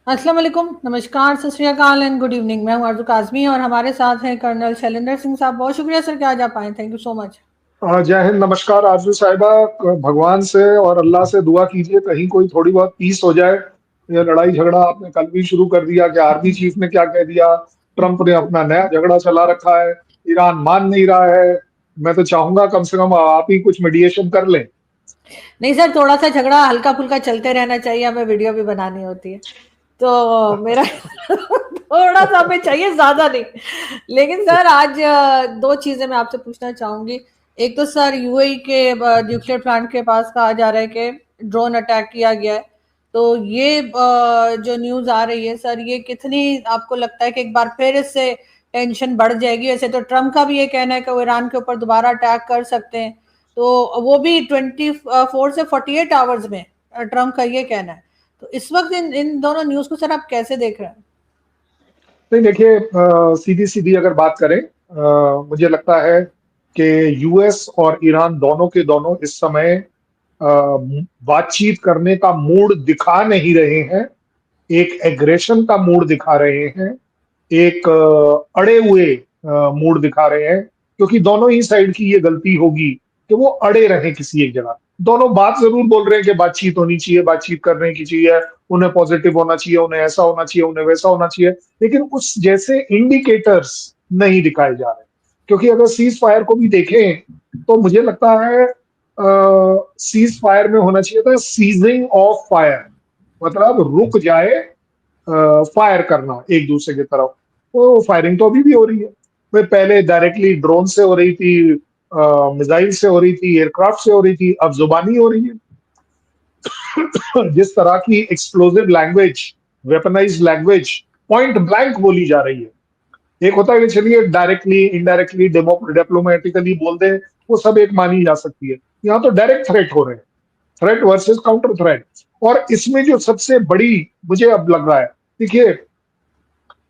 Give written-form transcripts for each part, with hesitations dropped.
अस्सलाम वालेकुम, नमस्कार, सत श्री अकाल एंड गुड इवनिंग। मैं हूं आरज़ू काज़मी और हमारे साथ हैं कर्नल शैलेंद्र सिंह साहब। बहुत शुक्रिया सर कि आज आप आए। Thank you so much. जय हिंद, नमस्कार आरजू साहिबा। भगवान से और अल्लाह से दुआ कीजिए कहीं कोई थोड़ी बहुत पीस हो जाए। ये लड़ाई झगड़ा आपने कल भी शुरू कर दिया कि आर्मी चीफ ने क्या कह दिया, ट्रंप ने अपना नया झगड़ा चला रखा है, ईरान मान नहीं रहा है। मैं तो चाहूंगा कम से कम आप ही कुछ मीडिएशन कर लें। नहीं सर, थोड़ा सा झगड़ा हल्का फुल्का चलते रहना चाहिए, हमें वीडियो भी बनानी होती है तो मेरा थोड़ा सा हमें चाहिए, ज्यादा नहीं। लेकिन सर आज दो चीजें मैं आपसे पूछना चाहूंगी। एक तो सर यूएई के न्यूक्लियर प्लांट के पास कहा जा रहा है कि ड्रोन अटैक किया गया है। तो ये जो न्यूज आ रही है सर, ये कितनी आपको लगता है कि एक बार फिर इससे टेंशन बढ़ जाएगी? वैसे तो ट्रम्प का भी ये कहना है कि वो ईरान के ऊपर दोबारा अटैक कर सकते हैं, तो वो भी 24 से 48 आवर्स में, ट्रम्प का ये कहना है। तो इस वक्त इन इन दोनों न्यूज को सर आप कैसे देख रहे हैं? नहीं देखिए, सीधी सीधी अगर बात करें, मुझे लगता है कि यूएस और ईरान दोनों के दोनों इस समय अ, बातचीत करने का मूड दिखा नहीं रहे हैं। एक एग्रेशन का मूड दिखा रहे हैं, एक अड़े हुए मूड दिखा रहे हैं, क्योंकि दोनों ही साइड की ये गलती होगी कि वो अड़े रहे किसी एक जगह। दोनों बात जरूर बोल रहे हैं कि बातचीत होनी चाहिए, बातचीत करने की चाहिए, उन्हें पॉजिटिव होना चाहिए, उन्हें ऐसा होना चाहिए, उन्हें वैसा होना चाहिए, लेकिन उस जैसे इंडिकेटर्स नहीं दिखाए जा रहे। क्योंकि अगर सीज फायर को भी देखें तो मुझे लगता है सीज फायर में होना चाहिए था सीजिंग ऑफ फायर, मतलब रुक जाए फायर करना एक दूसरे की तरफ। तो फायरिंग तो अभी भी हो रही है। वो पहले डायरेक्टली ड्रोन से हो रही थी, मिसाइल से हो रही थी, एयरक्राफ्ट से हो रही थी, अब जुबानी हो रही है। जिस तरह की explosive language, weaponise language point blank बोली जा रही है। एक होता है कि चलिए डायरेक्टली इंडायरेक्टली डिप्लोमेटिकली बोल दें, वो सब एक मानी जा सकती है। यहाँ तो डायरेक्ट थ्रेट हो रहे हैं, थ्रेट वर्सेस काउंटर थ्रेट। और इसमें जो सबसे बड़ी मुझे अब लग रहा है, देखिए,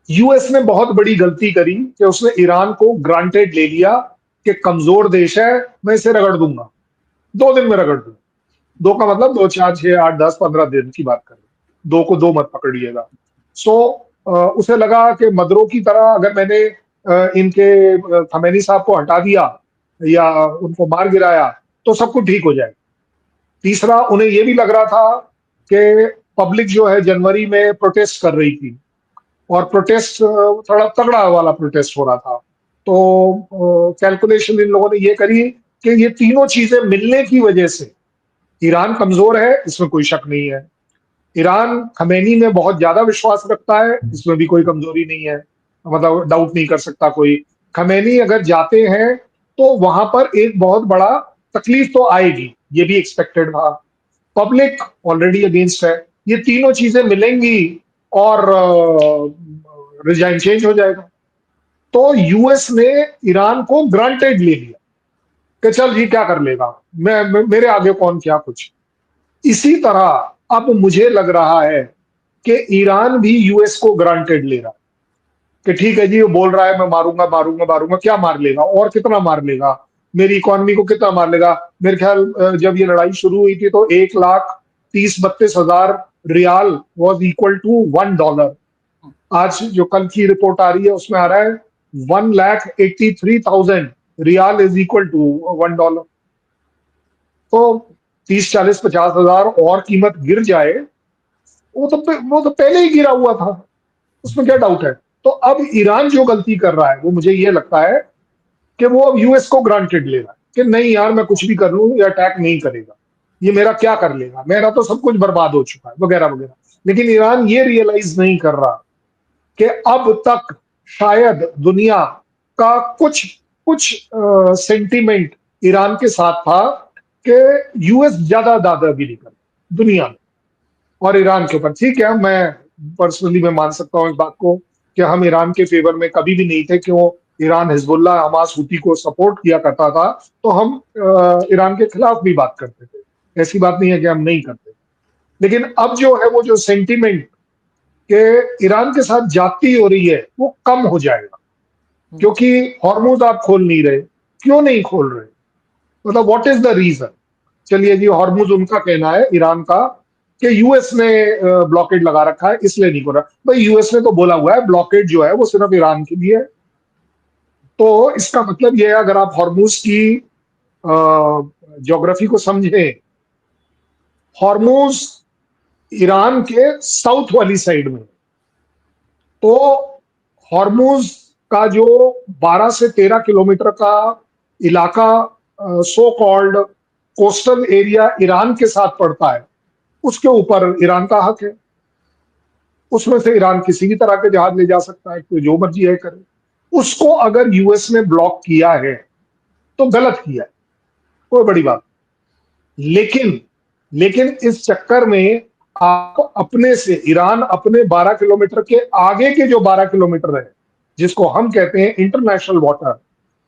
यूएस ने बहुत बड़ी गलती करी कि उसने ईरान को ग्रांटेड ले लिया कि कमजोर देश है, मैं इसे रगड़ दूंगा, 2 दिन में रगड़ दूंगा। दो का मतलब 2, 4, 6, 8, 10, 15 दिन की बात करें, दो को दो मत पकड़िएगा। सो उसे लगा कि मदरों की तरह अगर मैंने इनके खमेनी साहब को हटा दिया या उनको मार गिराया तो सब कुछ ठीक हो जाएगा। तीसरा, उन्हें यह भी लग रहा था कि पब्लिक जो है जनवरी में प्रोटेस्ट कर रही थी, और प्रोटेस्ट थोड़ा तगड़ा वाला प्रोटेस्ट हो रहा था। तो कैलकुलेशन इन लोगों ने ये करी कि ये तीनों चीजें मिलने की वजह से ईरान कमजोर है, इसमें कोई शक नहीं है। ईरान खमेनी में बहुत ज्यादा विश्वास रखता है, इसमें भी कोई कमजोरी नहीं है, मतलब डाउट नहीं कर सकता कोई। खमेनी अगर जाते हैं तो वहां पर एक बहुत बड़ा तकलीफ तो आएगी, ये भी एक्सपेक्टेड था। पब्लिक ऑलरेडी अगेंस्ट है, ये तीनों चीजें मिलेंगी और रिजाइन चेंज हो जाएगा। तो यूएस ने ईरान को ग्रांटेड ले लिया कि चल जी क्या कर लेगा, मेरे आगे कौन क्या कुछ। इसी तरह अब मुझे लग रहा है कि ईरान भी यूएस को ग्रांटेड ले रहा है कि ठीक है जी, वो बोल रहा है मैं मारूंगा मारूंगा मारूंगा, क्या मार लेगा और कितना मार लेगा, मेरी इकोनॉमी को कितना मार लेगा। मेरे ख्याल जब ये लड़ाई शुरू हुई थी तो 1,30,32,000 रियाल वॉज इक्वल टू $1। आज जो कल की रिपोर्ट आ रही है उसमें आ रहा है 1,83,000 रियाल इज इक्वल टू $1। तो 30, 40, 50 हजार और कीमत गिर जाए, वो तो पहले ही गिरा हुआ था, उसमें क्या डाउट है। तो अब ईरान जो गलती कर रहा है वो मुझे ये लगता है कि वो अब यूएस को ग्रांटेड ले रहा है कि नहीं यार, मैं कुछ भी कर लूं ये अटैक नहीं करेगा, ये मेरा क्या कर लेगा, मेरा तो सब कुछ बर्बाद हो चुका है वगैरह वगैरह। लेकिन ईरान ये रियलाइज नहीं कर रहा कि अब तक शायद दुनिया का कुछ कुछ सेंटीमेंट ईरान के साथ था कि यूएस ज्यादा दादागिरी कर दुनिया में और ईरान के ऊपर। ठीक है, मैं पर्सनली मैं मान सकता हूँ इस बात को कि हम ईरान के फेवर में कभी भी नहीं थे, क्यों ईरान हिजबुल्लाह हमास हूती को सपोर्ट किया करता था, तो हम ईरान के खिलाफ भी बात करते थे, ऐसी बात नहीं है कि हम नहीं करते। लेकिन अब जो है वो जो सेंटीमेंट के ईरान के साथ जाती हो रही है वो कम हो जाएगा, क्योंकि हॉर्मुज आप खोल नहीं रहे। क्यों नहीं खोल रहे, मतलब व्हाट इज द रीजन? चलिए जी, हॉर्मुज उनका कहना है ईरान का कि यूएस ने ब्लॉकेड लगा रखा है इसलिए नहीं हो रहा। भाई यूएस ने तो बोला हुआ है ब्लॉकेड जो है वो सिर्फ ईरान के लिए है। तो इसका मतलब ये है, अगर आप हॉर्मूज की ज्योग्राफी को समझें, हॉर्मूज ईरान के साउथ वाली साइड में, तो हॉर्मूज का जो 12 से 13 किलोमीटर का इलाका so called coastal area Iran के साथ पड़ता है, उसके ऊपर ईरान का हक है। उसमें से ईरान किसी भी तरह के जहाज ले जा सकता है, तो जो मर्जी है करे। उसको अगर यूएस ने ब्लॉक किया है तो गलत किया है, कोई बड़ी बात। लेकिन लेकिन इस चक्कर में आप अपने से, ईरान अपने 12 किलोमीटर के आगे के जो 12 किलोमीटर है, जिसको हम कहते हैं इंटरनेशनल वाटर,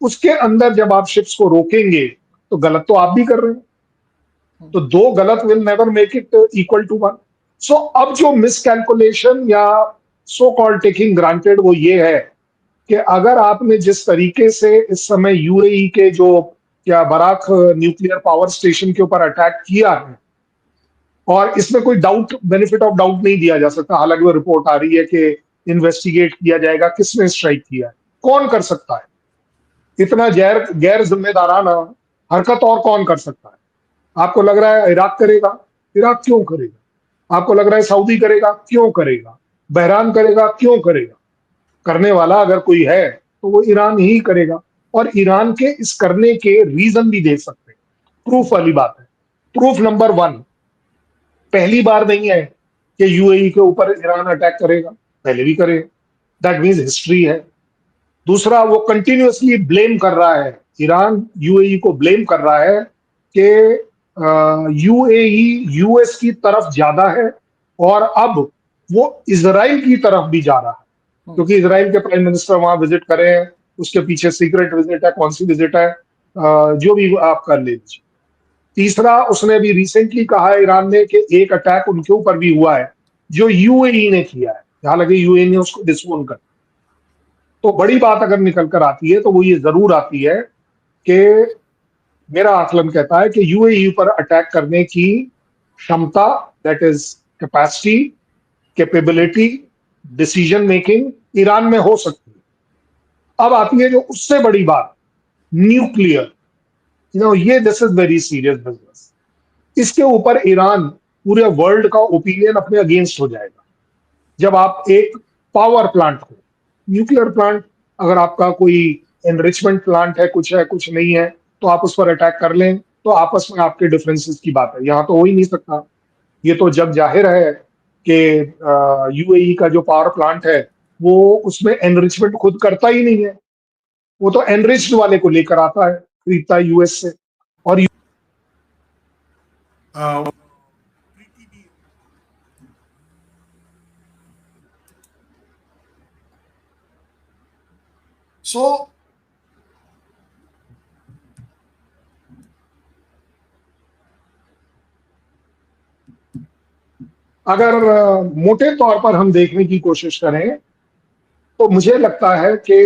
उसके अंदर जब आप शिप्स को रोकेंगे तो गलत तो आप भी कर रहे हैं। तो दो गलत will never make it equal to one. So अब जो मिसकैलकुलेशन या सो कॉल्ड टेकिंग ग्रांटेड वो ये है कि अगर आपने जिस तरीके से इस समय यूएई के जो क्या बराक न्यूक्लियर पावर स्टेशन के ऊपर अटैक किया है, और इसमें कोई डाउट, बेनिफिट ऑफ डाउट नहीं दिया जा सकता, हालांकि वो रिपोर्ट आ रही है कि इन्वेस्टिगेट किया जाएगा किसने स्ट्राइक किया है, कौन कर सकता है इतना गैर जिम्मेदाराना हरकत, और कौन कर सकता है। आपको लग रहा है इराक करेगा? इराक क्यों करेगा? आपको लग रहा है सऊदी करेगा? क्यों करेगा? बहरान करेगा? क्यों करेगा? करने वाला अगर कोई है तो वो ईरान ही करेगा। और ईरान के इस करने के रीजन भी दे सकते हैं, प्रूफ वाली बात है। प्रूफ नंबर 1, पहली बार नहीं है कि यूएई के ऊपर ईरान अटैक करेगा, पहले भी करे, दैट मीन्स हिस्ट्री है। दूसरा, वो कंटिन्यूअसली ब्लेम कर रहा है, ईरान यूएई को ब्लेम कर रहा है कि यूएई यूएस की तरफ ज्यादा है, और अब वो इजराइल की तरफ भी जा रहा है, क्योंकि इजराइल के प्राइम मिनिस्टर वहां विजिट करे हैं। उसके पीछे सीक्रेट विजिट है, कौन सी विजिट है, जो भी आप कर लीजिए। तीसरा, उसने भी रिसेंटली कहा है ईरान ने कि एक अटैक उनके ऊपर भी हुआ है जो यूएई ने किया है, हालांकि यूएई ने उसको डिसोन कर। तो बड़ी बात अगर निकल कर आती है तो वो ये जरूर आती है कि मेरा आकलन कहता है कि यूएई पर अटैक करने की क्षमता, that is capacity, capability, decision making Iran में हो सकती है। अब आती है जो उससे बड़ी बात, न्यूक्लियर। ये this is very serious business. इसके ऊपर ईरान पूरे वर्ल्ड का ओपिनियन अपने अगेंस्ट हो जाएगा। जब आप एक पावर प्लांट हो, न्यूक्लियर प्लांट, अगर आपका कोई एनरिचमेंट प्लांट है, कुछ नहीं है, तो आप उस पर अटैक कर लें तो आपस में आपके डिफरेंसेस की बात है। यहां तो हो ही नहीं सकता। ये तो जग जाहिर है कि यूएई का जो पावर प्लांट है वो उसमें एनरिचमेंट खुद करता ही नहीं है, वो तो एनरिच्ड वाले को लेकर आता है, खरीदता है यूएस से। और सो अगर मोटे तौर पर हम देखने की कोशिश करें तो मुझे लगता है कि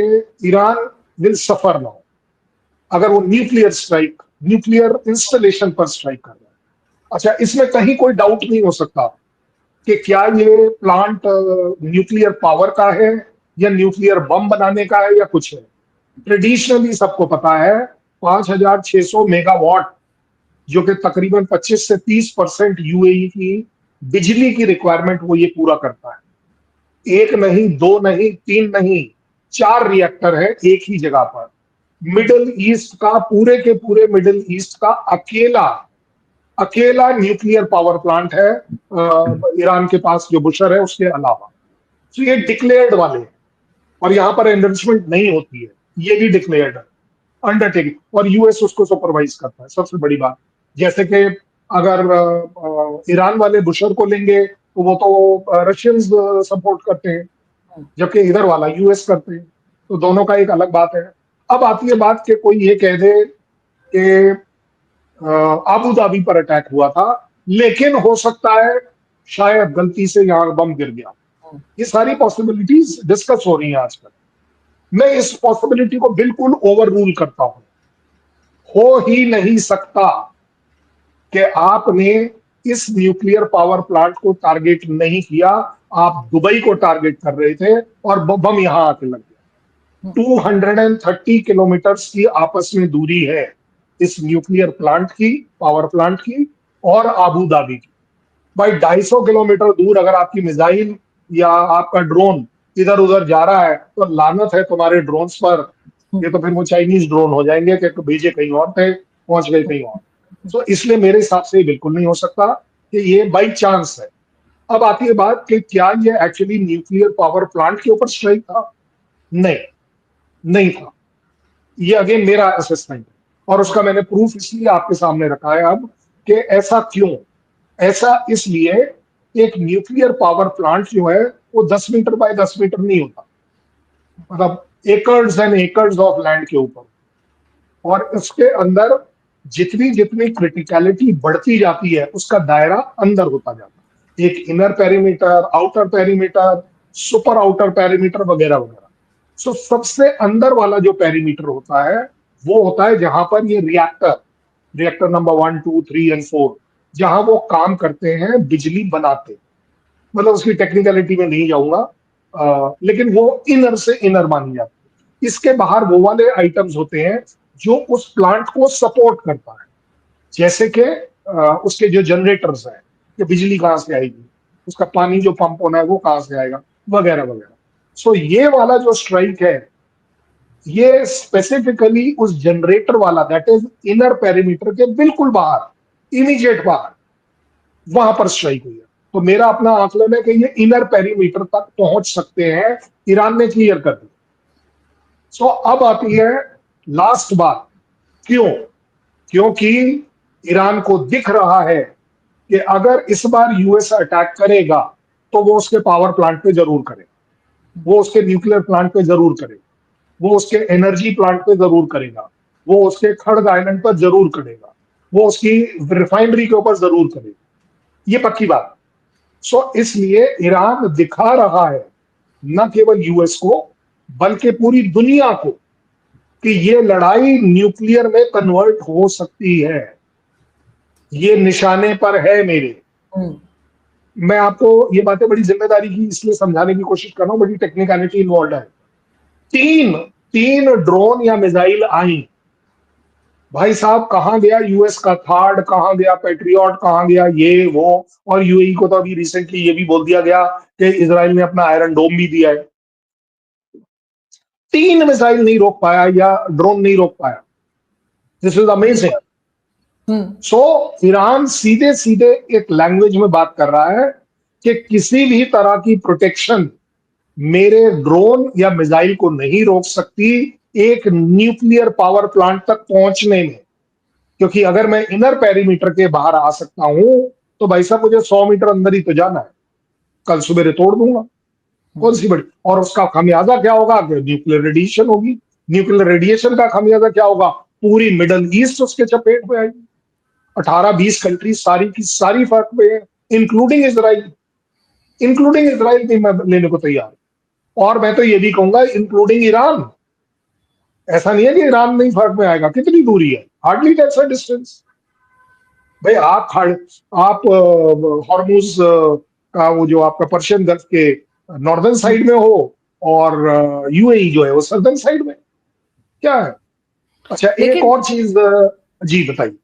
ईरान विल सफर नाउ, अगर वो न्यूक्लियर स्ट्राइक, न्यूक्लियर इंस्टॉलेशन पर स्ट्राइक कर रहा है। अच्छा, इसमें कहीं कोई डाउट नहीं हो सकता कि क्या ये प्लांट न्यूक्लियर पावर का है या न्यूक्लियर बम बनाने का है या कुछ है। ट्रेडिशनली सबको पता है 5600 मेगावाट, जो कि तकरीबन 25 से 30% यूएई की बिजली की रिक्वायरमेंट वो ये पूरा करता है। एक नहीं, दो नहीं, तीन नहीं, 4 रिएक्टर है एक ही जगह पर। मिडिल ईस्ट का, पूरे के पूरे मिडिल ईस्ट का अकेला अकेला न्यूक्लियर पावर प्लांट है ईरान के पास, जो बुशर है उसके अलावा। तो ये डिक्लेयर्ड वाले हैं, और यहां पर एनरिचमेंट नहीं होती है, ये भी डिक्लेयर्ड है अंडरटेकिंग, और यूएस उसको सुपरवाइज करता है। सबसे बड़ी बात, जैसे कि अगर ईरान वाले बुशर को लेंगे तो वो तो रशियंस सपोर्ट करते हैं, जबकि इधर वाला यूएस करते हैं, तो दोनों का एक अलग बात है। अब आती है बात कि कोई ये कह दे कि आबू धाबी पर अटैक हुआ था, लेकिन हो सकता है शायद गलती से यहां बम गिर गया। ये सारी पॉसिबिलिटीज डिस्कस हो रही हैं आजकल। मैं इस पॉसिबिलिटी को बिल्कुल ओवर रूल करता हूं। हो ही नहीं सकता कि आपने इस न्यूक्लियर पावर प्लांट को टारगेट नहीं किया, आप दुबई को टारगेट कर रहे थे और बम यहां आके लग गया। 230 किलोमीटर की आपस में दूरी है इस न्यूक्लियर प्लांट की, पावर प्लांट की, और आबू धाबी की। भाई 250 किलोमीटर दूर अगर आपकी मिसाइल या आपका ड्रोन इधर उधर जा रहा है तो लानत है तुम्हारे ड्रोन्स पर। ये तो फिर वो चाइनीज ड्रोन हो जाएंगे कि भेजे कहीं और थे, पहुंच गए कहीं और। तो इसलिए मेरे हिसाब से बिल्कुल नहीं हो सकता कि ये बाई चांस है। अब आती है बात कि क्या ये एक्चुअली न्यूक्लियर पावर प्लांट के ऊपर स्ट्राइक था? नहीं, नहीं था। ये अगेन मेरा असेसमेंट है और उसका मैंने प्रूफ इसलिए आपके सामने रखा है अब कि ऐसा क्यों। ऐसा इसलिए, एक न्यूक्लियर पावर प्लांट जो है वो 10 मीटर बाय 10 मीटर नहीं होता, मतलब acres and acres of land के ऊपर, और उसके अंदर जितनी जितनी क्रिटिकलिटी बढ़ती जाती है उसका दायरा अंदर होता जाता है। एक inner perimeter, outer perimeter, super outer perimeter वगैरह वगैरह। सो सबसे अंदर वाला जो पेरीमीटर होता है वो होता है जहां पर ये रिएक्टर नंबर 1, 2, 3 एंड 4 जहां वो काम करते हैं, बिजली बनाते। मतलब उसकी टेक्निकलिटी में नहीं जाऊंगा, लेकिन वो इनर से इनर मानी जाती है। इसके बाहर वो वाले आइटम्स होते हैं जो उस प्लांट को सपोर्ट करता है, जैसे कि उसके जो जनरेटर्स हैं, कि बिजली कहाँ से आएगी, उसका पानी जो पंप होना है वो कहाँ से आएगा, वगैरह वगैरह। सो ये वाला जो स्ट्राइक है ये स्पेसिफिकली उस जनरेटर वाला, दैट इज इनर पेरीमीटर के बिल्कुल बाहर, इमीडिएट बाहर, वहां पर स्ट्राइक हुई है। तो मेरा अपना आकलन है कि ये इनर पेरीमीटर तक पहुंच सकते हैं, ईरान ने क्लियर कर दिया। सो अब आती है लास्ट बात, क्यों? क्योंकि ईरान को दिख रहा है कि अगर इस बार यूएस अटैक करेगा तो वो उसके पावर प्लांट पे जरूर करेगा, वो उसके न्यूक्लियर प्लांट पे जरूर करेगा, वो उसके एनर्जी प्लांट पे जरूर करेगा, वो उसके खड़ग आइलैंड पर जरूर करेगा, वो उसकी रिफाइनरी के ऊपर जरूर करेगा। ये पक्की बात। सो इसलिए ईरान दिखा रहा है न केवल यूएस को बल्कि पूरी दुनिया को कि ये लड़ाई न्यूक्लियर में कन्वर्ट हो सकती है, ये निशाने पर है मेरे। मैं आपको ये बातें बड़ी जिम्मेदारी की इसलिए समझाने की कोशिश कर रहा हूं, बड़ी टेक्निकलिटी इन्वॉल्व है। तीन तीन ड्रोन या मिसाइल आई, भाई साहब कहां गया यूएस का थार्ड, कहां गया पैट्रियट, कहां गया ये वो। और यूएई को तो अभी रिसेंटली ये भी बोल दिया गया कि इजराइल ने अपना आयरन डोम भी दिया है। 3 मिसाइल नहीं रोक पाया या ड्रोन नहीं रोक पाया। This is amazing. So Iran सीधे सीधे एक लैंग्वेज में बात कर रहा है कि किसी भी तरह की प्रोटेक्शन मेरे ड्रोन या मिसाइल को नहीं रोक सकती एक न्यूक्लियर पावर प्लांट तक पहुंचने में। क्योंकि अगर मैं इनर पेरीमीटर के बाहर आ सकता हूं तो भाई साहब मुझे 100 मीटर अंदर ही तो जाना है, कल सुबह तोड़ दूंगा। कौन सी बड़ी, और उसका खामियाजा क्या होगा? न्यूक्लियर रेडिएशन होगी। न्यूक्लियर रेडिएशन का खामियाजा क्या होगा? पूरी मिडल ईस्ट उसके चपेट में आएगी। 18-20 कंट्री सारी की सारी फर्क में है, इंक्लूडिंग इसराइल। इंक्लूडिंग इसराइल भी मैं लेने को तैयार, और मैं तो ये भी कहूंगा इंक्लूडिंग ईरान। ऐसा नहीं है कि ईरान नहीं फर्क में आएगा। कितनी दूरी है? Hardly that's a distance. भाई आप हॉर्मुज का वो जो आपका पर्शियन गल्फ के नॉर्दर्न साइड में हो और यूएई जो है वो सदर्न साइड में, क्या है? अच्छा एक और चीज, जी बताइए।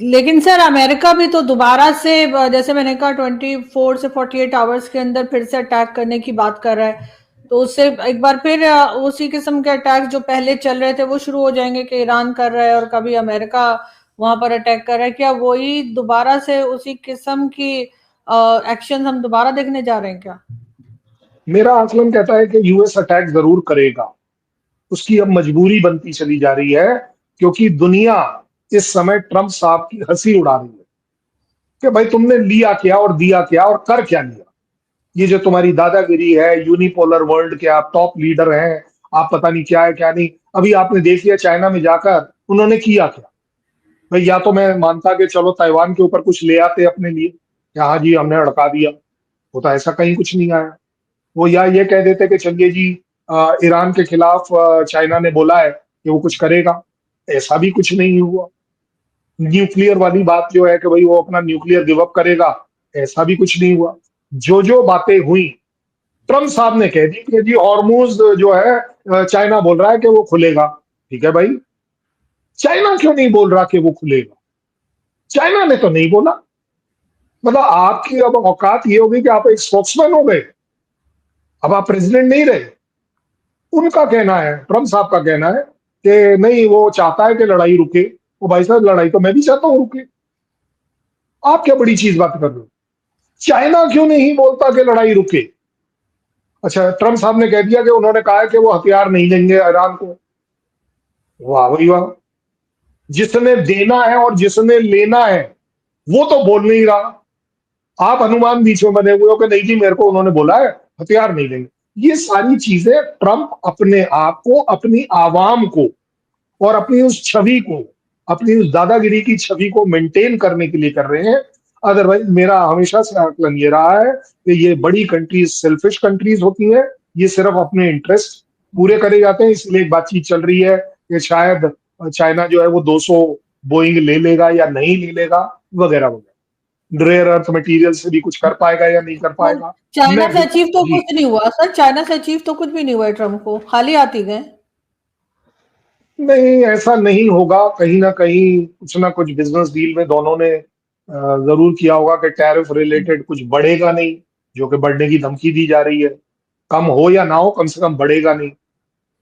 लेकिन सर अमेरिका भी तो दोबारा से, जैसे मैंने कहा 24 से 48 आवर्स के अंदर फिर से अटैक करने की बात कर रहा है, तो उससे एक बार फिर उसी किस्म के अटैक जो पहले चल रहे थे वो शुरू हो जाएंगे कि ईरान कर रहा है और कभी अमेरिका वहां पर अटैक कर रहा है। क्या वही दोबारा से उसी किस्म की एक्शन हम दोबारा देखने जा रहे हैं क्या? मेरा आकलन कहता है कि यूएस अटैक जरूर करेगा। उसकी अब मजबूरी बनती चली जा रही है क्योंकि दुनिया इस समय ट्रंप साहब की हंसी उड़ा रही है कि भाई तुमने लिया क्या और दिया क्या और कर क्या लिया। ये जो तुम्हारी दादागिरी है, यूनिपोलर वर्ल्ड के आप टॉप लीडर हैं, आप पता नहीं क्या है क्या नहीं। अभी आपने देख लिया चाइना में जाकर उन्होंने किया क्या। भाई या तो मैं मानता कि चलो ताइवान के ऊपर कुछ ले आते अपने लिए, हाँ जी हमने अड़का दिया, वो तो ऐसा कहीं कुछ नहीं आया। वो या ये कह देते कि चलिए जी ईरान के खिलाफ चाइना ने बोला है कि वो कुछ करेगा, ऐसा भी कुछ नहीं हुआ। न्यूक्लियर वाली बात जो है कि भाई वो अपना न्यूक्लियर गिव अप करेगा, ऐसा भी कुछ नहीं हुआ। जो बातें हुई, ट्रम्प साहब ने कह दी कि जी हॉर्मूज जो है चाइना बोल रहा है कि वो खुलेगा। ठीक है भाई, चाइना क्यों नहीं बोल रहा कि वो खुलेगा? चाइना ने तो नहीं बोला। मतलब आपकी अब औकात ये होगी कि आप एक स्पोक्समैन हो गए, अब आप प्रेसिडेंट नहीं रहे। उनका कहना है, ट्रम्प साहब का कहना है कि नहीं, वो चाहता है कि लड़ाई रुके। वो भाई साहब, लड़ाई तो मैं भी चाहता हूं रुके। आप क्या बड़ी चीज बात कर रहे हो? चाइना क्यों नहीं बोलता कि लड़ाई रुके? अच्छा, ट्रम्प साहब ने कह दिया कि उन्होंने कहा है कि वो हथियार नहीं देंगे ईरान को। वाह भाई वाह, जिसने देना है और जिसने लेना है वो तो बोल नहीं रहा। आप हनुमान बीच में बने हुए हो कि नहीं जी मेरे को उन्होंने बोला है हथियार नहीं लेंगे। ये सारी चीजें ट्रम्प अपने आप को, अपनी आवाम को और अपनी उस छवि को, अपनी उस दादागिरी की छवि को मेंटेन करने के लिए कर रहे हैं। अदरवाइज मेरा हमेशा से आकलन ये रहा है कि ये बड़ी कंट्रीज सेल्फिश कंट्रीज होती हैं। ये सिर्फ अपने इंटरेस्ट पूरे करे जाते हैं। इसलिए एक बातचीत चल रही है कि शायद चाइना जो है वो 200 बोइंग ले लेगा या नहीं ले लेगा, वगैरह वगैरह। रेयर अर्थ मटेरियल से भी कुछ कर पाएगा या नहीं कर पाएगा। चाइना मैं से अचीव तो जी, कुछ नहीं हुआ सर, चाइना से अचीव तो कुछ भी नहीं हुआ है ट्रम्प को, खाली आती गए। नहीं ऐसा नहीं होगा। कहीं ना कुछ बिजनेस डील में दोनों ने जरूर किया होगा कि टैरिफ रिलेटेड कुछ बढ़ेगा नहीं, जो कि बढ़ने की धमकी दी जा रही है। कम हो या ना हो, कम से कम बढ़ेगा नहीं।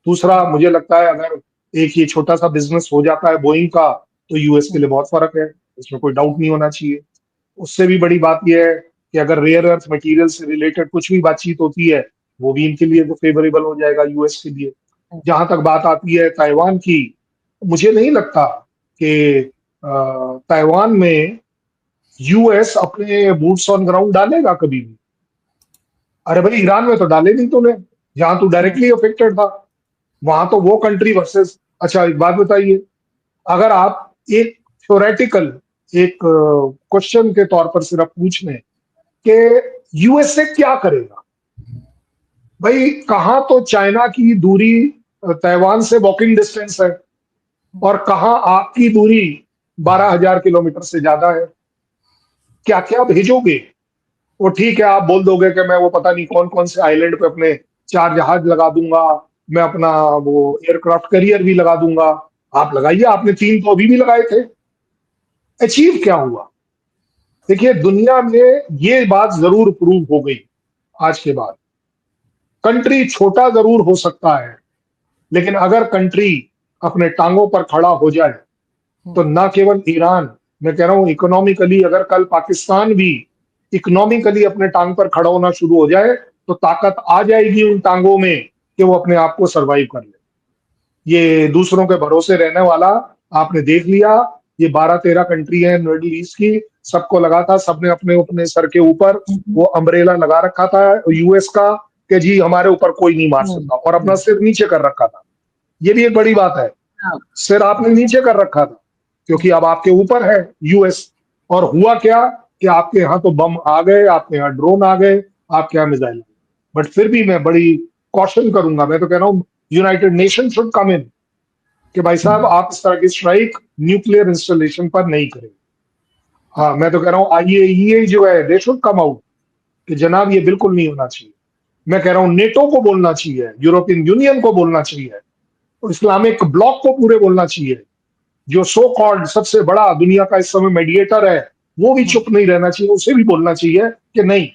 दूसरा, मुझे लगता है अगर एक ये छोटा सा बिजनेस हो जाता है बोइंग का, तो यूएस के लिए बहुत फर्क है, इसमें कोई डाउट नहीं होना चाहिए। उससे भी बड़ी बात यह है कि अगर रेयर अर्थ मटेरियल से रिलेटेड कुछ भी बातचीत होती है, वो भी इनके लिए तो फेवरेबल हो जाएगा, यूएस के लिए। जहां तक बात आती है ताइवान की, मुझे नहीं लगता कि ताइवान में यूएस अपने बूट्स ऑन ग्राउंड डालेगा कभी भी। अरे भाई, ईरान में तो डाले नहीं तूने, जहां तू डायरेक्टली अफेक्टेड था। वहां तो वो कंट्री वर्सेस। अच्छा एक बात बताइए, अगर आप एक थ्योरेटिकल एक क्वेश्चन के तौर पर सिर्फ पूछ लें कि यूएसए क्या करेगा, भाई कहां तो चाइना की दूरी ताइवान से वॉकिंग डिस्टेंस है, और कहां आपकी दूरी 12,000 किलोमीटर से ज्यादा है। क्या क्या भेजोगे? वो ठीक है, आप बोल दोगे कि मैं वो पता नहीं कौन कौन से आइलैंड पे अपने 4 जहाज लगा दूंगा, मैं अपना वो एयरक्राफ्ट कैरियर भी लगा दूंगा। आप लगाइए, आपने 3 तो अभी भी लगाए थे। अचीव क्या हुआ? देखिए, दुनिया में ये बात जरूर प्रूव हो गई आज के बाद, कंट्री छोटा जरूर हो सकता है, लेकिन अगर कंट्री अपने टांगों पर खड़ा हो जाए, तो ना केवल ईरान, मैं कह रहा हूं इकोनॉमिकली, अगर कल पाकिस्तान भी इकोनॉमिकली अपने टांग पर खड़ा होना शुरू हो जाए, तो ताकत आ जाएगी उन टांगों में कि वो अपने आप को सरवाइव कर ले। ये दूसरों के भरोसे रहने वाला आपने देख लिया। ये 12-13 कंट्री है मिडिल ईस्ट की, सबको लगा था, सबने अपने अपने सर के ऊपर वो अम्ब्रेला लगा रखा था यूएस का कि जी हमारे ऊपर कोई नहीं मार सकता, और अपना सिर नीचे कर रखा था। ये भी एक बड़ी बात है, सिर आपने नीचे कर रखा था, क्योंकि अब आपके ऊपर है यूएस। और हुआ क्या कि आपके यहाँ तो बम आ गए, आपके यहाँ ड्रोन आ गए, आपके यहाँ मिसाइल। बट फिर भी मैं बड़ी कॉशन करूंगा, मैं तो कह रहा हूँ यूनाइटेड नेशन शुड कम इन, कि भाई साहब आप इस तरह की स्ट्राइक न्यूक्लियर इंस्टॉलेशन पर नहीं करें। हाँ, मैं तो कह रहा हूँ आईएईए जो है दे शुड कम आउट कि जनाब ये बिल्कुल नहीं होना चाहिए। मैं कह रहा हूँ नेटो को बोलना चाहिए, यूरोपियन यूनियन को बोलना चाहिए, और इस्लामिक ब्लॉक को पूरे बोलना चाहिए। जो सो कॉल्ड सबसे बड़ा दुनिया का इस समय मेडिएटर है, वो भी चुप नहीं रहना चाहिए, उसे भी बोलना चाहिए कि नहीं,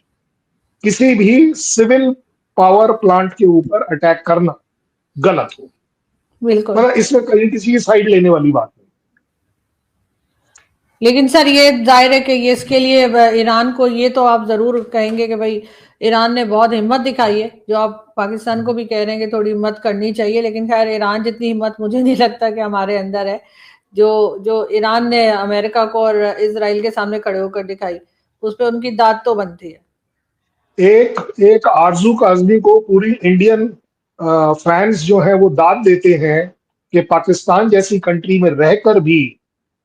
किसी भी सिविल पावर प्लांट के ऊपर अटैक करना गलत हो। बिल्कुल। मतलब इसमें कहीं किसी की साइड लेने वाली बात नहीं। लेकिन सर ये जाहिर है कि ये इसके लिए ईरान को, ये तो आप जरूर कहेंगे कि भाई ईरान ने बहुत हिम्मत दिखाई है, जो आप पाकिस्तान को भी कह रहे हैं कि थोड़ी हिम्मत करनी चाहिए, लेकिन खैर ईरान जितनी हिम्मत मुझे नहीं लगता कि हमारे अंदर है। जो जो ईरान ने अमेरिका को और इसराइल के सामने खड़े होकर दिखाई, उस पर उनकी दाद तो बनती है। एक एक आरजू काजमी को पूरी इंडियन फैंस जो है वो दाद देते हैं कि पाकिस्तान जैसी कंट्री में रहकर भी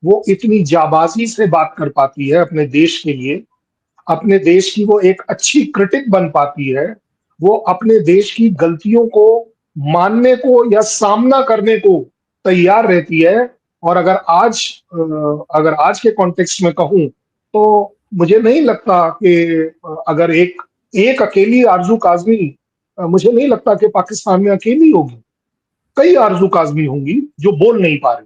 वो इतनी जाबाजी से बात कर पाती है अपने देश के लिए, अपने देश की वो एक अच्छी क्रिटिक बन पाती है, वो अपने देश की गलतियों को मानने को या सामना करने को तैयार रहती है। और अगर आज के कॉन्टेक्स्ट में कहूं तो मुझे नहीं लगता कि अगर एक एक अकेली आरजू काजमी, मुझे नहीं लगता कि पाकिस्तान में अकेली होगी। कई आरजू काजमी होंगी जो बोल नहीं पा रही,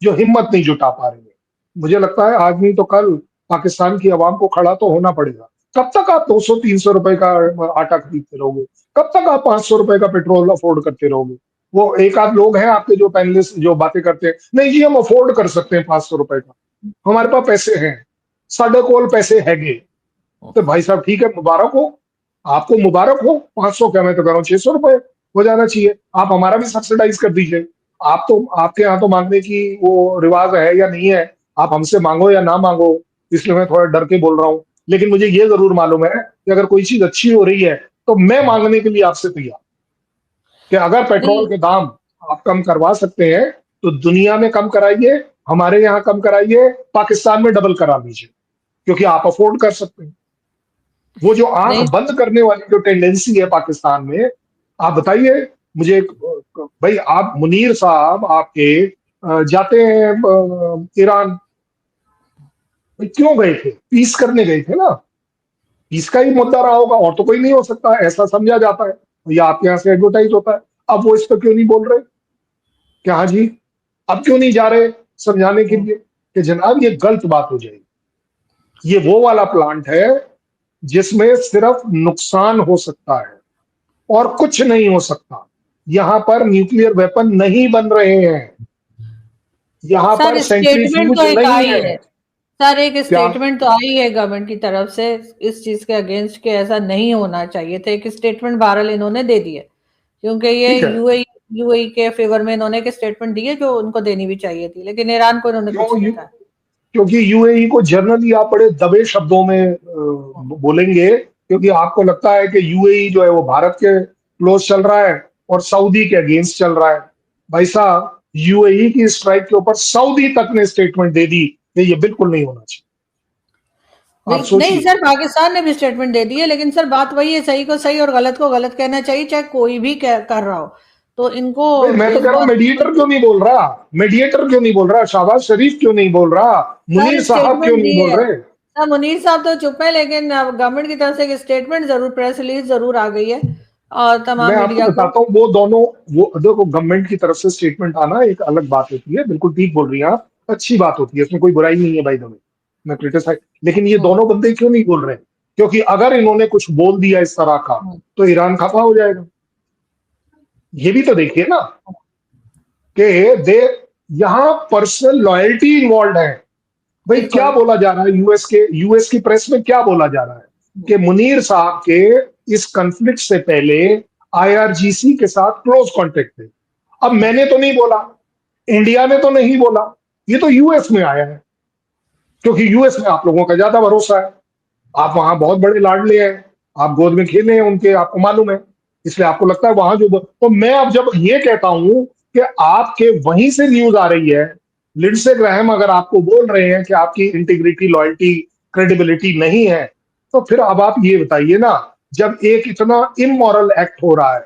जो हिम्मत नहीं जुटा पा रही है। मुझे लगता है आज नहीं तो कल पाकिस्तान की आवाम को खड़ा तो होना पड़ेगा। कब तक आप 200-300 रुपए का आटा खरीदते रहोगे? कब तक आप 500 रुपए का पेट्रोल अफोर्ड करते रहोगे? वो एक आध लोग हैं आपके जो पैनलिस्ट जो बातें करते हैं, नहीं जी हम अफोर्ड कर सकते हैं 500 रुपए का, हमारे पास पैसे हैं, साढ़े कोल पैसे हैगे। तो भाई साहब ठीक है, मुबारक हो, आपको मुबारक हो। 500 क्या, मैं तो कह रहा हूँ 600 रुपए हो जाना चाहिए। आप हमारा भी सब्सिडाइज कर दीजिए। आप तो, आपके यहाँ तो मांगने की वो रिवाज है या नहीं है, आप हमसे मांगो या ना मांगो, इसलिए मैं थोड़ा डर के बोल रहा हूँ। लेकिन मुझे ये जरूर मालूम है कि अगर कोई चीज अच्छी हो रही है तो मैं मांगने के लिए आपसे तैयार, कि अगर पेट्रोल नहीं के दाम आप कम करवा सकते हैं तो दुनिया में कम कराइए, हमारे यहाँ कम कराइए, पाकिस्तान में डबल करा दीजिए, क्योंकि आप अफोर्ड कर सकते हैं। वो जो आंख नहीं बंद करने वाली जो टेंडेंसी है पाकिस्तान में, आप बताइए मुझे। भाई आप मुनीर साहब आपके जाते हैं ईरान, भाई क्यों गए थे? पीस करने गए थे ना, पीस का ही मुद्दा रहा होगा, और तो कोई नहीं हो सकता, ऐसा समझा जाता है या आपके यहाँ से एडवर्टाइज होता है। अब वो इस पर क्यों नहीं बोल रहे? क्या हाँ जी, अब क्यों नहीं जा रहे समझाने के लिए कि जनाब ये गलत बात हो जाएगी, ये वो वाला प्लांट है जिसमें सिर्फ नुकसान हो सकता है और कुछ नहीं हो सकता। यहां पर न्यूक्लियर वेपन नहीं बन रहे हैं, यहां पर सर, स्टेटमेंट सेंट्रीफ्यूज तो एक नहीं आई है। है। सर, एक क्या? स्टेटमेंट तो आई है गवर्नमेंट की तरफ से इस चीज के अगेंस्ट के ऐसा नहीं होना चाहिए था। एक स्टेटमेंट बहरहाल इन्होंने दे दी है, क्योंकि ये ठीक है, यूएई के फेवर में इन्होंने एक स्टेटमेंट दी है जो उनको देनी भी चाहिए थी, लेकिन ईरान को इन्होंने कुछ नहीं क्यों? कहा। क्योंकि यूएई को जर्नली आप बड़े दबे शब्दों में बोलेंगे, क्योंकि आपको लगता है कि यूएई जो है वो भारत के क्लोज चल रहा है और सऊदी के अगेंस्ट चल रहा है। भाई साहब, यूएई की स्ट्राइक के ऊपर सऊदी तक ने स्टेटमेंट दे दी कि ये बिल्कुल नहीं होना चाहिए। आप नहीं सोचिए। सर, पाकिस्तान ने भी स्टेटमेंट दे दी है, लेकिन सर बात वही है, सही को सही और गलत को गलत कहना चाहिए, चाहे कोई भी कर रहा हो। तो इनको भाई मैं तो इस कह रहा हूँ, बात मेडिएटर क्यों नहीं बोल रहा? मेडिएटर क्यों नहीं बोल रहा? शहबाज शरीफ क्यों नहीं बोल रहा? मुनीर सर साहब क्यों स्टेटमेंट नहीं दी बोल है। रहे? सर मुनीर साहब तो चुप है, लेकिन गवर्नमेंट की तरफ से एक स्टेटमेंट जरूर, प्रेस रिलीज जरूर आ गई है और मैं तमाम आपको मीडिया को। बताता हूँ, वो दोनों, वो देखो, गवर्नमेंट की तरफ से स्टेटमेंट आना एक अलग बात होती है, बिल्कुल ठीक बोल रही हैं आप, अच्छी बात होती है, इसमें कोई बुराई नहीं है भाई दोनों, मैं क्रिटिसाइज। लेकिन ये हम्म, दोनों बंदे क्यों नहीं बोल रहे? क्योंकि अगर इन्होंने कुछ बोल दिया इस तरह का हम्म, तो ईरान खफा हो जाएगा। ये भी तो देखिए ना कि दे, यहाँ पर्सनल लॉयल्टी इन्वॉल्व है। भाई क्या बिल्कुल। बोला जा रहा है यूएस की प्रेस में, क्या बोला जा रहा है कि मुनीर साहब के इस कॉन्फ्लिक्ट से पहले आईआरजीसी के साथ क्लोज कांटेक्ट थे। अब मैंने तो नहीं बोला, इंडिया ने तो नहीं बोला, ये तो यूएस में आया है, क्योंकि यूएस में आप लोगों का ज्यादा भरोसा है, आप वहां बहुत बड़े लाडले हैं, आप गोद में खेले हैं उनके, आपको मालूम है, इसलिए आपको लगता है वहां जो, तो मैं अब जब ये कहता हूं कि आपके वहीं से न्यूज आ रही है, लिंडसे ग्राहम अगर आपको बोल रहे हैं कि आपकी इंटीग्रिटी, लॉयल्टी, क्रेडिबिलिटी नहीं है, तो फिर अब आप ये बताइए ना, जब एक इतना इमोरल एक्ट हो रहा है,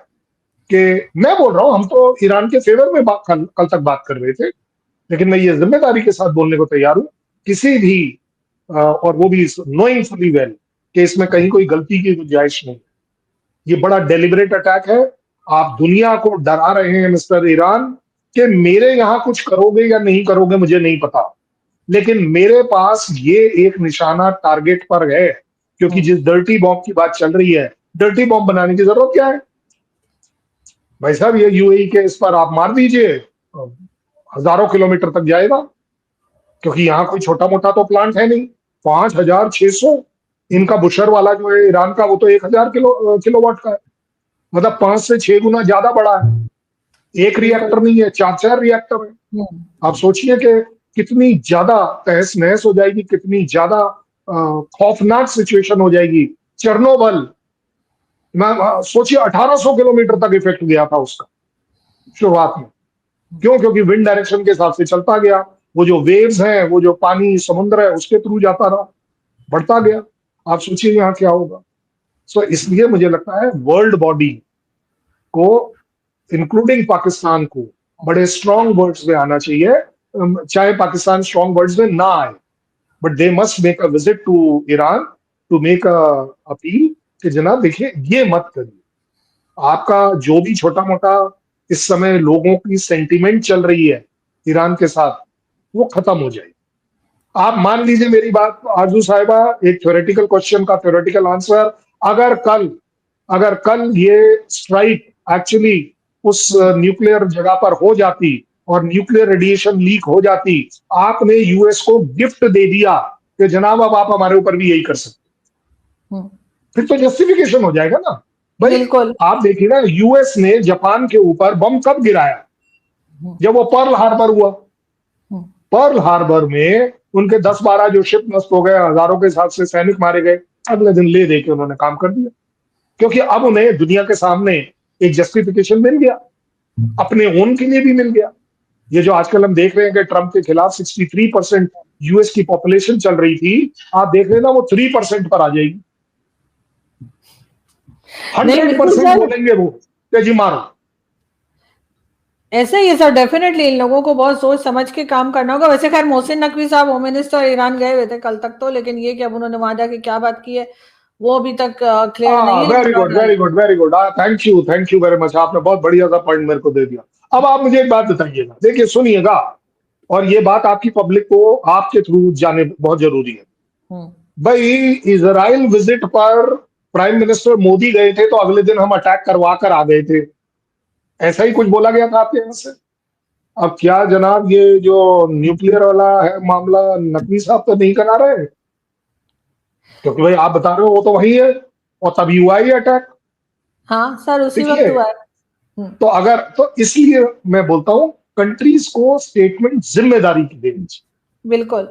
कि मैं बोल रहा हूं, हम तो ईरान के फेवर में कल तक बात कर रहे थे, लेकिन मैं ये जिम्मेदारी के साथ बोलने को तैयार हूं, किसी भी और वो भी नोइंग फुली वेल कि इसमें कहीं कोई गलती की गुंजाइश नहीं। ये बड़ा डेलिबरेट अटैक है। आप दुनिया को डरा रहे हैं मिस्टर ईरान कि मेरे यहां कुछ करोगे या नहीं करोगे मुझे नहीं पता, लेकिन मेरे पास ये एक निशाना टारगेट पर है, क्योंकि जिस डर्टी बॉम्ब की बात चल रही है, डर्टी बॉम्ब बनाने की जरूरत क्या है? भाई साहब, ये यूएई के इस पर आप मार दीजिए, हजारों किलोमीटर तक जाएगा, क्योंकि यहाँ कोई छोटा मोटा तो प्लांट है नहीं। 5,600 इनका बुशर वाला जो है ईरान का, वो तो 1,000 किलोवाट का है, मतलब 5 से 6 गुना ज्यादा बड़ा है। एक बिल्कुल। रिएक्टर नहीं है, 4-4 रिएक्टर है। हम्म, आप सोचिए कि कितनी ज्यादा तहस नहस हो जाएगी, कितनी ज्यादा खौफनाक सिचुएशन हो जाएगी। चेरनोबिल, सोचिए 1800 किलोमीटर तक इफेक्ट गया था उसका शुरुआत में। क्यों? क्योंकि विंड डायरेक्शन के हिसाब से चलता गया, वो जो वेव्स हैं, वो जो पानी समुद्र है उसके थ्रू जाता रहा, बढ़ता गया। आप सोचिए यहाँ क्या होगा। सो इसलिए मुझे लगता है वर्ल्ड बॉडी को, इंक्लूडिंग पाकिस्तान को, बड़े स्ट्रॉन्ग वर्ड्स में आना चाहिए चाहे पाकिस्तान स्ट्रॉन्ग वर्ड्स में ना आए, but they must make a visit to Iran to make a appeal कि जनाब देखिए ये मत करिए। आपका जो भी छोटा मोटा इस समय लोगों की सेंटिमेंट चल रही है ईरान के साथ, वो खत्म हो जाएगी। आप मान लीजिए मेरी बात आरजू साहिबा, एक थ्योरेटिकल क्वेश्चन का थ्योरेटिकल आंसर, अगर कल अगर कल ये स्ट्राइक एक्चुअली उस न्यूक्लियर जगह पर हो जाती और न्यूक्लियर रेडिएशन लीक हो जाती, आपने यूएस को गिफ्ट दे दिया कि जनाब अब आप हमारे ऊपर भी यही कर सकते, फिर तो जस्टिफिकेशन हो जाएगा ना भाई। बिल्कुल। आप देखिए ना, यूएस ने जापान के ऊपर बम कब गिराया? जब वो पर्ल हार्बर हुआ। पर्ल हार्बर में उनके 10-12 जो शिप नष्ट हो गए, हजारों के हिसाब से सैनिक मारे गए, अगले दिन ले दे के उन्होंने काम कर दिया, क्योंकि अब उन्हें दुनिया के सामने एक जस्टिफिकेशन मिल गया, अपने ओन के लिए भी मिल गया। ये जो आजकल हम देख रहे हैं कि ट्रंप के खिलाफ 63% यूएस की पॉपुलेशन चल रही थी, आप देख रहे ना वो 3% पर आ जाएगी। नहीं, बिल्कुल 100% सर। बोलेंगे वो कि जी मारो। ऐसे ही है सर, डेफिनेटली इन लोगों को बहुत सोच समझ के काम करना होगा। वैसे खैर मोहसिन नकवी साहब होम मिनिस्टर ईरान गए हुए थे कल तक तो, लेकिन ये कि अब उन्होंने वहां जाके क्या बात की है वो अभी तक क्लियर नहीं है, वेरी लेकिन good, very good, very good, thank you very much, आपने बहुत बढ़िया सा पॉइंट मेरे को दे दिया। अब आप मुझे एक बात बताइएगा, देखिए सुनिएगा, और ये बात आपकी पब्लिक को आपके थ्रू जाने बहुत जरूरी है। भाई इजराइल विजिट पर प्राइम मिनिस्टर मोदी गए थे तो अगले दिन हम अटैक करवा कर आ गए थे, ऐसा ही कुछ बोला गया था आपके यहाँ से। अब क्या जनाब ये जो न्यूक्लियर वाला है मामला, नकवी साहब तो नहीं करा रहे? क्योंकि भाई आप बता रहे हो वो तो वही है, और तभी हुआ ही अटैक। हाँ सर, उसी वक्त देखिए, हुआ है। तो अगर तो इसलिए मैं बोलता हूं कंट्रीज को स्टेटमेंट जिम्मेदारी की देनी चाहिए। बिल्कुल।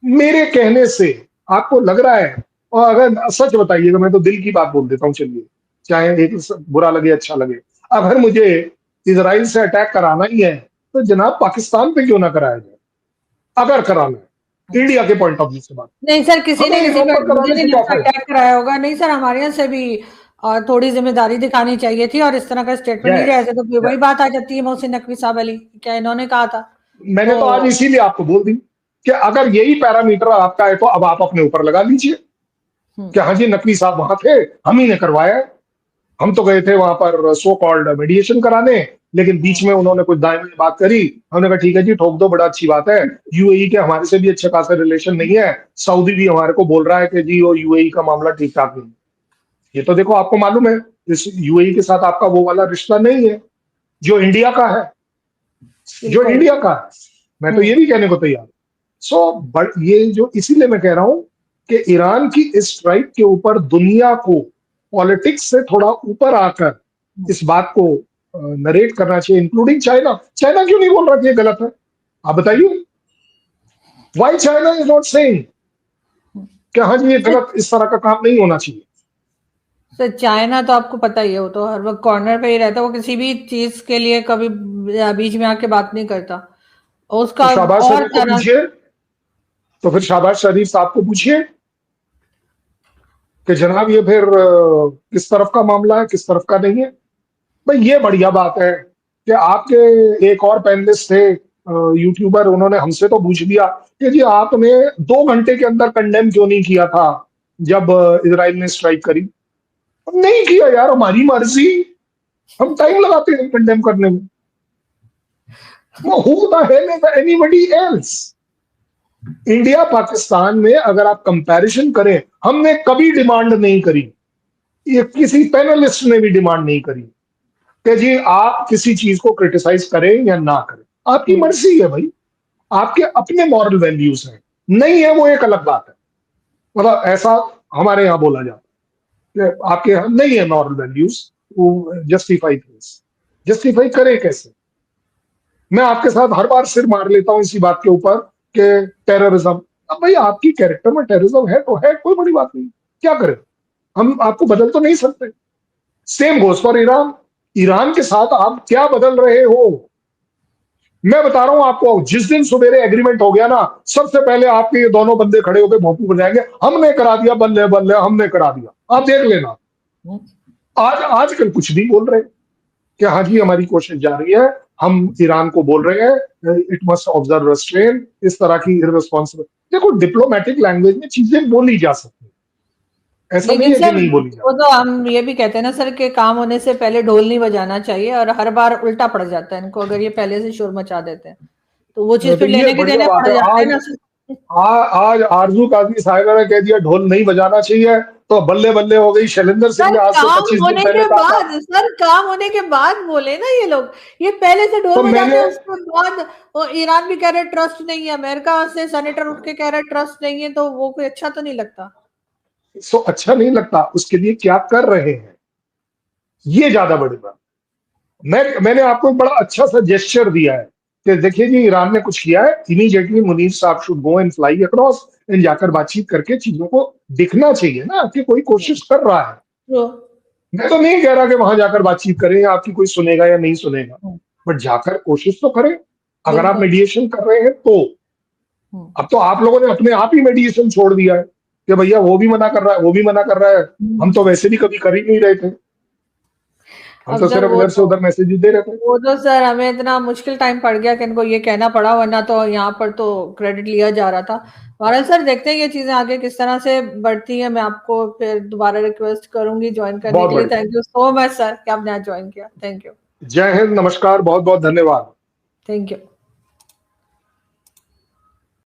मेरे कहने से आपको लग रहा है, और अगर सच बताइएगा, मैं तो दिल की बात बोल देता हूं, चलिए चाहे एक बुरा लगे अच्छा लगे, अगर मुझे इजराइल से अटैक कराना ही है तो जनाब पाकिस्तान पे क्यों ना कराया जाए? अगर कराना है इंडिया के पॉइंट ऑफ व्यू से बात, नहीं सर, किसी ने हमें किसी यहाँ पर पर मुझे कराने नहीं से क्या लगता फायदा? अटैक कराया होगा। नहीं सर, हमारे यहाँ से भी थोड़ी जिम्मेदारी दिखानी चाहिए थी और इस तरह का स्टेटमेंट नहीं रहा। यस, ऐसे तो फिर वही बात आ जाती है मोहसिन नकवी साहब वाली, क्या इन्होंने कहा था मैंने तो आज तो। इसीलिए आपको बोल दी कि अगर यही पैरामीटर आपका है तो अब आप अपने ऊपर लगा लीजिए कि हाँ जी नकवी साहब वहां थे, हम ही ने करवाया है। हम तो गए थे वहां पर सो कॉल्ड मेडिएशन कराने, लेकिन बीच में उन्होंने कुछ दाएं बाएं बात करी, हमने कहा ठीक है जी ठोक दो, बड़ा अच्छी बात है। यूएई के हमारे से भी अच्छे खासे रिलेशन नहीं है, सऊदी भी हमारे को बोल रहा है कि जी वो यूएई का मामला ठीक ठाक नहीं। ये तो देखो आपको मालूम है इस यूएई के साथ आपका वो वाला रिश्ता नहीं है जो इंडिया का है, जो बिल्कुल। इंडिया का है। मैं तो ये भी कहने को तैयार। बट ये जो इसीलिए मैं कह रहा हूं कि ईरान की इस स्ट्राइक के ऊपर दुनिया को पॉलिटिक्स से थोड़ा ऊपर आकर इस बात को नरेट करना चाहिए, इंक्लूडिंग चाइना। चाइना क्यों नहीं बोल रहा कि ये गलत है? आप बताइए, why China is not saying कि हाँ जी ये गलत, इस तरह का काम नहीं होना चाहिए। सर चाइना तो आपको पता ही है, वो तो हर वक्त कॉर्नर पे ही रहता है, वो किसी भी चीज के लिए कभी बीच में आके बात नहीं करता तो उसका। शाहबाज और शरीफ को तरह पूछिए, तो फिर शाहबाज शरीफ साहब को पूछिए कि जनाब ये फिर किस तरफ का मामला है, किस तरफ का नहीं है। भाई ये बढ़िया बात है कि आपके एक और पैनलिस्ट थे यूट्यूबर, उन्होंने हमसे तो पूछ लिया कि जी आपने 2 घंटे के अंदर कंडेम क्यों नहीं किया था जब इजराइल ने स्ट्राइक करी? नहीं किया यार, हमारी मर्जी, हम टाइम लगाते हैं कंडेम करने में। Who the hell is anybody else? India Pakistan में अगर आप कंपैरिजन करें, हमने कभी डिमांड नहीं करी, ये किसी पैनलिस्ट ने भी डिमांड नहीं करी कि जी आप किसी चीज को क्रिटिसाइज करें या ना करें, आपकी मर्जी है भाई, आपके अपने मॉरल वैल्यूज हैं, नहीं है वो एक अलग बात है। मतलब ऐसा हमारे यहाँ बोला जाता है कि आपके यहाँ नहीं है मॉरल वैल्यूज, वो जस्टिफाई जस्टिफाई करें कैसे? मैं आपके साथ हर बार सिर मार लेता हूं इसी बात के ऊपर कि टेररिज्म। अब भाई आपकी कैरेक्टर में टेररिज्म है तो है, कोई बड़ी बात नहीं, क्या करें, हम आपको बदल तो नहीं सकते। Same goes for Iran. Iran के साथ आप क्या बदल रहे हो? मैं बता रहा हूं आपको, जिस दिन सवेरे एग्रीमेंट हो गया ना, सबसे पहले आपके ये दोनों बंदे खड़े होकर भोंपू बजाएंगे, हमने करा दिया, बल्ले बल्ले हमने करा दिया। आप देख लेना, आज आजकल कुछ नहीं बोल रहे कि हाँ जी हमारी कोशिश जारी है, हम ईरान को बोल रहे हैं इट मस्ट ऑब्जर्व रेस्ट्रेन, इस तरह की इररिस्पॉन्सिबल। देखो डिप्लोमेटिक लैंग्वेज में चीजें बोली जा सकती है, ऐसा नहीं लेकिन है कि सर नहीं बोली जा वो तो हम ये भी कहते हैं ना सर कि काम होने से पहले ढोल नहीं बजाना चाहिए, और हर बार उल्टा पड़ जाता है इनको अगर ये पहले से शोर मचा देते हैं तो वो चीज तो फिर ये लेने के बढ़िया देने बात पड़ है। जाते हैं आज ना सर। आज आरजू काजमी साहिबा ने कह दिया ढोल नहीं बजाना चाहिए, तो बल्ले बल्ले हो गई। शैलेंद्र सिंह सर ने आज से काम 25 दिन होने पहले के कहा था। बाद, सर काम होने के बाद बोले ना ये लोग, ये पहले से ढोल तो बजाते मैंने हैं उसके बाद वो ईरान भी कह रहे ट्रस्ट नहीं है, अमेरिका से सेनेटर उठ के कह रहे ट्रस्ट नहीं है, तो वो कोई अच्छा तो नहीं लगता। सो अच्छा नहीं लगता, उसके लिए क्या कर रहे हैं, ये ज्यादा बड़ी बात। मैंने आपको एक बड़ा अच्छा सा जेस्चर दिया है कि देखिए जी ईरान ने कुछ किया है, इमीडिएटली मुनीर साहब should go and fly across and जाकर बातचीत करके चीजों को दिखना चाहिए ना कि कोई कोशिश कर रहा है। तो मैं तो नहीं कह रहा कि वहां जाकर बातचीत करें, आपकी कोई सुनेगा या नहीं सुनेगा, बट जाकर कोशिश तो करें। अगर आप बिल्कुल। मेडिएशन कर रहे हैं तो। अब तो आप लोगों ने अपने आप ही मेडिएशन छोड़ दिया है कि भैया वो भी मना कर रहा है, वो भी मना कर रहा है, हम तो वैसे भी कभी कर ही नहीं रहे थे, हम अब तो सर सिर्फ इधर से उधर मैसेज दे रहे थे। वो तो सर हमें इतना मुश्किल टाइम पड़ गया कि इनको ये कहना पड़ा, वरना तो यहाँ पर तो क्रेडिट लिया जा रहा था। बहरहाल सर देखते हैं ये चीजें आगे किस तरह से बढ़ती है। मैं आपको फिर दोबारा रिक्वेस्ट करूंगी ज्वाइन करने बहुत के लिए। बढ़िया। Thank you so much sir कि आपने आज ज्वाइन किया। Thank you. जय हिंद, नमस्कार, बहुत बहुत धन्यवाद। Thank you.